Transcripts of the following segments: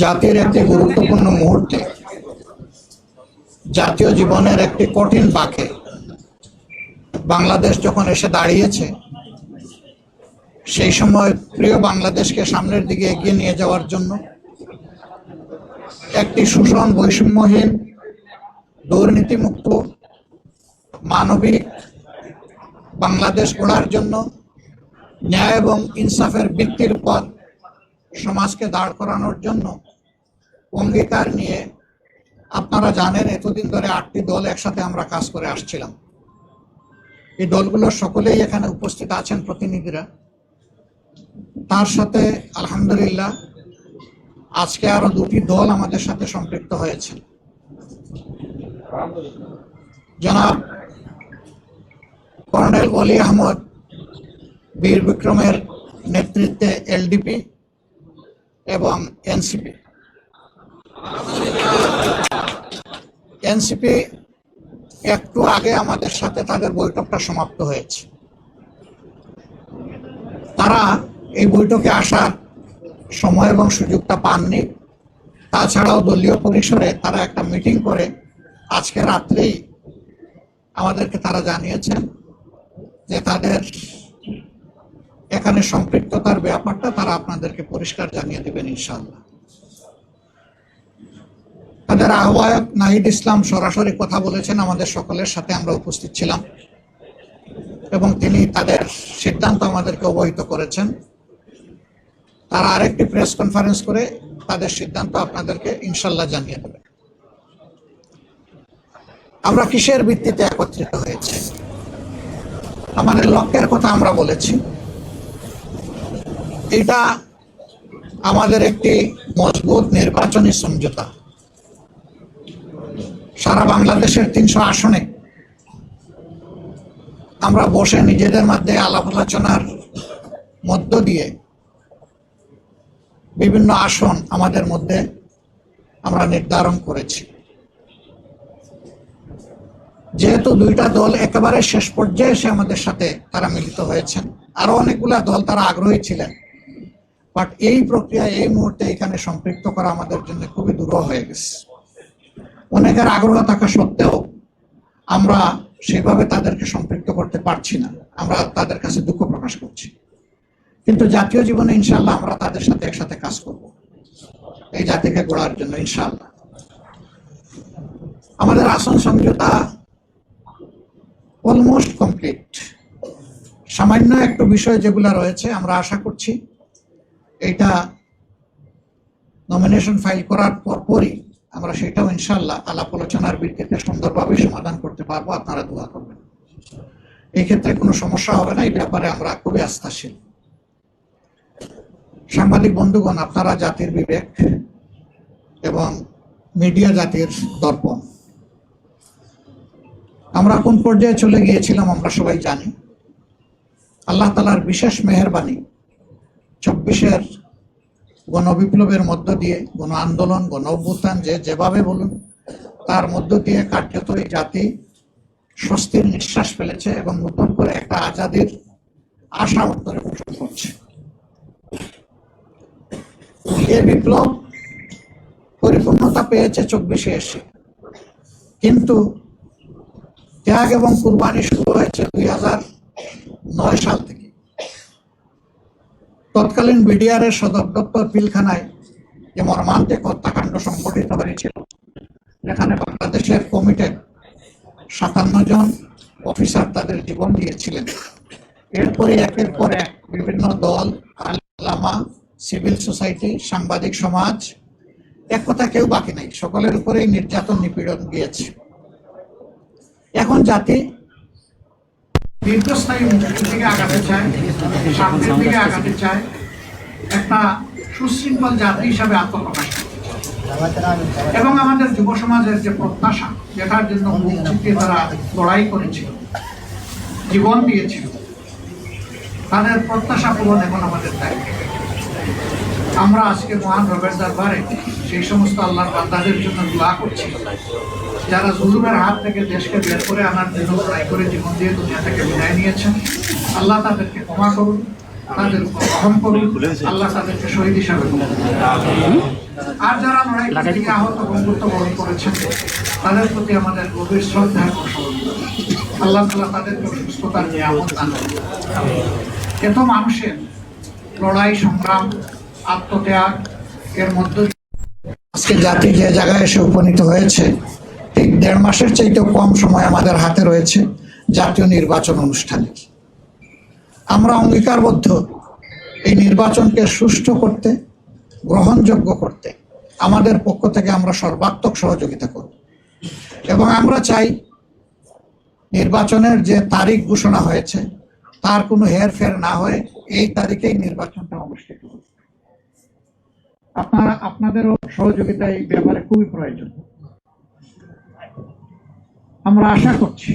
জাতির একটি গুরুত্বপূর্ণ মুহূর্তে, জাতীয় জীবনের একটি কঠিন বাঁকে বাংলাদেশ যখন এসে দাঁড়িয়েছে, সেই সময় প্রিয় বাংলাদেশকে সামনের দিকে এগিয়ে নিয়ে যাওয়ার জন্য একটি শোষণ বৈষম্যহীন, দুর্নীতিমুক্ত, মানবিক বাংলাদেশ গড়ার জন্য ন্যায় এবং ইনসাফের ভিত্তির উপর সমাজকে দাঁড় করানোর জন্য অঙ্গীকার নিয়ে আপনারা জানেন এতদিন ধরে 8টি দল একসাথে আমরা কাজ করে আসছিলাম। এই দলগুলোর সকলেই এখানে উপস্থিত আছেন প্রতিনিধিরা। তার সাথে আলহামদুলিল্লাহ আজকে আরো 2টি দল আমাদের সাথে সম্পৃক্ত হয়েছে। জনাব কর্নেল ওলি আহমদ বীর বিক্রমের নেতৃত্বে এলডিপি এবং এনসিপি একটু আগে আমাদের সাথে তাদের বৈঠকটা সমাপ্ত হয়েছে। তারা এই বৈঠকে আসার সময় এবং সুযোগটা পাননি। তাছাড়াও দলীয় পরিসরে তারা একটা মিটিং করে আজকে রাত্রেই আমাদেরকে তারা জানিয়েছেন যে তাদের এখানে সম্পৃক্ততার ব্যাপারটা তারা আপনাদেরকে পরিষ্কার জানিয়ে দেবেন ইনশাআল্লাহ। তাদের আহ্বায়ক নাহিদ ইসলাম সরাসরি কথা বলেছেন, আমাদের সকলের সাথে আমরা উপস্থিত ছিলাম এবং তিনি তাদের সিদ্ধান্ত আমাদেরকে অবহিত করেছেন। তারা আরেকটি প্রেস কনফারেন্স করে তাদের সিদ্ধান্ত আপনাদেরকে ইনশাআল্লাহ জানিয়ে দেবেন। আমরা কিসের ভিত্তিতে একত্রিত হয়েছি, আমাদের লক্ষ্যের কথা আমরা বলেছি। এটা আমাদের একটি মজবুত নির্বাচনী সমঝোতা। সারা বাংলাদেশের 300 আসনে আমরা বসে নিজেদের মধ্যে আলাপ আলোচনার মধ্য দিয়ে বিভিন্ন আসন আমাদের মধ্যে আমরা নির্ধারণ করেছি। যেহেতু 2টা দল একেবারে শেষ পর্যায়ে এসে আমাদের সাথে তারা মিলিত হয়েছেন, আরো অনেকগুলা দল তারা আগ্রহী ছিলেন, বাট এই প্রক্রিয়া এই মুহূর্তে এখানে সম্পৃক্ত করা আমাদের জন্য খুবই দুরূহ হয়ে গেছে। অনেকের আগ্রহ থাকা সত্ত্বেও আমরা সেভাবে তাদেরকে সম্পৃক্ত করতে পারছি না। আমরা তাদের কাছে দুঃখ প্রকাশ করছি, কিন্তু জাতীয় জীবনে ইনশাআল্লাহ আমরা তাদের সাথে একসাথে কাজ করব এই জাতিকে গড়ার জন্য ইনশাআল্লাহ। আমাদের আসন সমঝোতা অলমোস্ট কমপ্লিট। সামান্য একটু বিষয় যেগুলো রয়েছে আমরা আশা করছি এটা নমিনেশন ফাইল করার পরপরই আমরা সেটাও ইনশাআল্লাহ আলাপ আলোচনার ভিত্তিতে সুন্দরভাবে সমাধান করতে পারবো। আপনারা দোয়া করবেন, এই ক্ষেত্রে কোনো সমস্যা হবে না। এই ব্যাপারে আমরা খুবই আস্থাশীল। সাংবাদিক বন্ধুগণ, আপনারা জাতির বিবেক এবং মিডিয়া জাতির দর্পণ। আমরা কোন পর্যায়ে চলে গিয়েছিলাম আমরা সবাই জানি। আল্লাহ তাআলার বিশেষ মেহেরবানি 24-এর গণবিপ্লবের মধ্য দিয়ে, গণ আন্দোলন, গণ অভ্যুত্থান যেভাবে বলুন, তার মধ্য দিয়ে কার্যত এই জাতি স্বস্তির নিঃশ্বাস ফেলেছে এবং নতুন করে একটা আজাদির আশা অন্তরে পোষণ করছে। এই বিপ্লব পরিপূর্ণতা পেয়েছে 24-এ এসে, কিন্তু ত্যাগ এবং কুরবানি শুরু হয়েছে 2009 সাল থেকে। তৎকালীন বিডিআরের সদর দপ্তর পিলখানায় যে মর্মান্তিক হত্যাকাণ্ড সংঘটিত হয়েছিল, যেখানে বাংলাদেশের কমিটেড 57 জন অফিসার তাদের জীবন দিয়েছিলেন। এরপরে একের পর এক বিভিন্ন দল, আলেমা, সিভিল সোসাইটি, সাংবাদিক সমাজ, এক কথা কেউ বাকি নাই, সকলের উপরেই নির্যাতন নিপীড়ন গিয়েছে। এখন জাতি দীর্ঘস্থায়ী মুক্তির দিকে আগাতে চায়, শান্তির দিকে আগাতে চায়, একটা সুশৃঙ্খল জাতি হিসাবে আত্মপ্রকাশ করতে চায়। এবং আমাদের যুব সমাজের যে প্রত্যাশা, যেটার জন্য মুক্তিতে তারা লড়াই করেছিল, জীবন দিয়েছিল, তাদের প্রত্যাশা পূরণ এখন আমাদের দায়িত্ব। আমরা আজকে মহান রবের দরবারে সেই সমস্ত আল্লাহর বান্দাদের জন্য দোয়া করছি যারা জুলুমের হাত থেকে দেশকে বের করে আনার জন্য লড়াই করে জীবন দিয়ে দুনিয়া থেকে বিদায় নিয়েছেন। আল্লাহ তাদেরকে ক্ষমা করুন, তাদের উপর রহম করুন, আল্লাহ তাদেরকে শহীদ হিসাবে আর যারা লড়াই থেকে আহত বন্ধুত্ব বরণ করেছেন তাদের প্রতি আমাদের গভীর শ্রদ্ধা এবং সহযোগিতা। আল্লাহ তাআলা তাদেরকে সুস্থতার নিয়ামত দান করুন। এত মানুষের লড়াই সংগ্রাম আত্মত্যাগ এর মধ্য আজকে জাতি যে জায়গায় এসে উপনীত হয়েছে, ঠিক 1.5 মাসের চাইতেও কম সময় আমাদের হাতে রয়েছে জাতীয় নির্বাচন অনুষ্ঠানে। আমরা অঙ্গীকারবদ্ধ এই নির্বাচনকে সুষ্ঠু করতে, গ্রহণযোগ্য করতে আমাদের পক্ষ থেকে আমরা সর্বাত্মক সহযোগিতা করব এবং আমরা চাই নির্বাচনের যে তারিখ ঘোষণা হয়েছে তার কোনো হেরফের না হয়ে এই তারিখেই নির্বাচনটা অনুষ্ঠিত হবে। আপনাদেরও সহযোগিতা এই ব্যাপারে খুবই প্রয়োজন। আমরা আশা করছি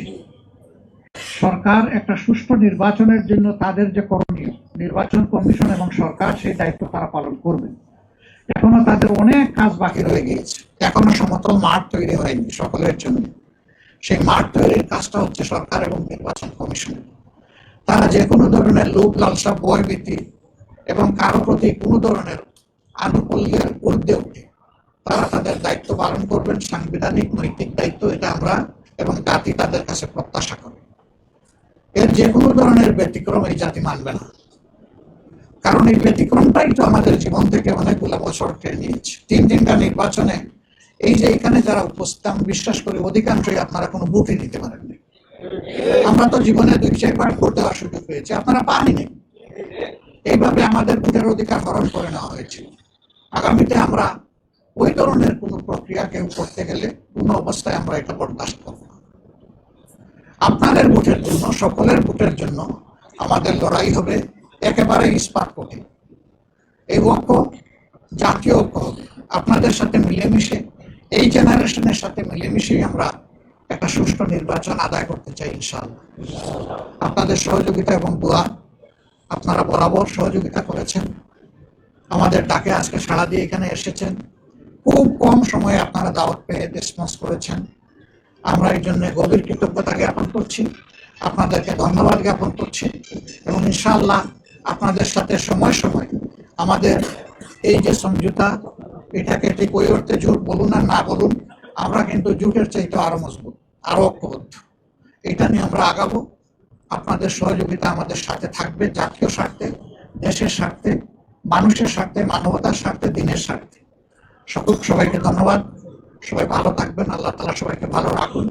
সরকার একটা সুষ্ঠু নির্বাচনের জন্য তাদের যে করণীয়, নির্বাচন কমিশন এবং সরকার সেই দায়িত্ব তারা পালন করবে। এখনো তাদের অনেক কাজ বাকি রয়ে গিয়েছে, এখনো সমতল মাঠ তৈরি হয়নি সকলের জন্য। সেই মাঠ তৈরির কাজটা হচ্ছে সরকার এবং নির্বাচন কমিশনের। তারা যে কোনো ধরনের লোভ লালসা, ভয়ভীতি এবং কারো প্রতি কোনো ধরনের আনুকূল্যের ঊর্ধ্বে উঠে তারা তাদের দায়িত্ব পালন করবেন। সাংবিধানিক নৈতিক দায়িত্ব এটা আমরা এবং জাতি তাদের কাছে প্রত্যাশা করে। এর যে কোনো ধরনের ব্যতিক্রম এই জাতি মানবে না, কারণ এই ব্যতিক্রমটাই তো আমাদের জীবন থেকে অনেকগুলো বছর টেনে নিয়েছে। 3টা নির্বাচনে এই যে এখানে যারা উপস্থিত, আমি বিশ্বাস করি অধিকাংশই আপনারা কোনো ভোটই দিতে পারেননি। আমরা তো জীবনে 2-4বার ভোট দেওয়ার সুযোগ পেয়েছি, আপনারা পাননি। এইভাবে আমাদের ভোটের অধিকার হরণ করে নেওয়া হয়েছে। আগামীতে আমরা ওই ধরনের কোনো প্রক্রিয়া কেউ করতে গেলে কোনো অবস্থায় আমরা এটা বরদাস্ত করব না। আপনাদের ভোটের জন্য, সকলের ভোটের জন্য আমাদের লড়াই হবে একেবারে ইস্পাত কঠিন। এই ঐক্য জাতীয় ঐক্য হবে। আপনাদের সাথে মিলেমিশে, এই জেনারেশনের সাথে মিলেমিশেই আমরা একটা সুষ্ঠু নির্বাচন আদায় করতে চাই ইনশাআল্লাহ। আপনাদের সহযোগিতা এবং দোয়া, আপনারা বরাবর সহযোগিতা করেছেন, আমাদের ডাকে আজকে সাড়া দিয়ে এখানে এসেছেন। খুব কম সময়ে আপনারা দাওয়াত পেয়ে রেসপন্স করেছেন। আমরা এই জন্য গভীর কৃতজ্ঞতা জ্ঞাপন করছি, আপনাদেরকে ধন্যবাদ জ্ঞাপন করছি এবং ইনশাআল্লাহ আপনাদের সাথে সময় সময় আমাদের এই যে সমঝোতা, এটাকে ঠিক ওই অর্থে জোট বলুন আর না বলুন, আমরা কিন্তু জোটের চাইতে আরো মজবুত, আরো ঐক্যবদ্ধ। এটা নিয়ে আমরা আগাবো। আপনাদের সহযোগিতা আমাদের সাথে থাকবে, জাতীয় স্বার্থে, দেশের স্বার্থে, মানুষের স্বার্থে, মানবতার স্বার্থে, দিনের স্বার্থে। সবাইকে ধন্যবাদ। সবাই ভালো থাকবেন। আল্লাহ তাআলা সবাইকে ভালো রাখুন।